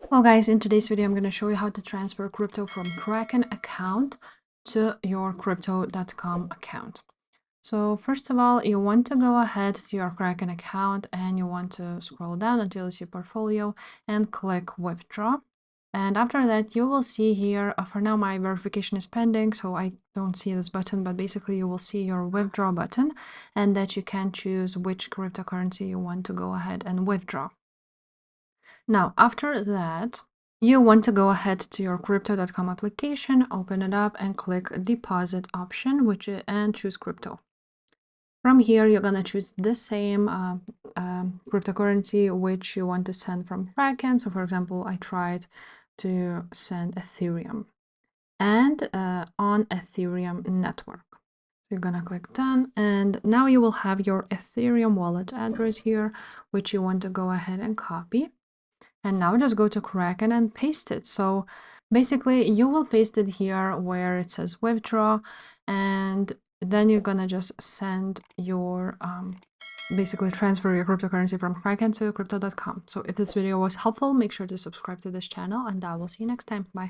Hello guys, in today's video I'm going to show you how to transfer crypto from Kraken account to your crypto.com account. So first of all, you want to go ahead to your Kraken account and you want to scroll down until you see portfolio and click withdraw. And after that, you will see here, for now my verification is pending, so I don't see this button, but basically you will see your withdraw button and that you can choose which cryptocurrency you want to go ahead and withdraw. Now, after that, you want to go ahead to your crypto.com application, open it up and click deposit option, and choose crypto. From here, you're going to choose the same cryptocurrency which you want to send from Kraken. So for example, I tried to send Ethereum and on Ethereum network. You're gonna click done, and now you will have your Ethereum wallet address here, which you want to go ahead and copy. And now just go to Kraken and paste it. So basically you will paste it here where it says withdraw, and then you're gonna just send your basically transfer your cryptocurrency from Kraken to crypto.com. So if this video was helpful, make sure to subscribe to this channel, and I will see you next time. Bye.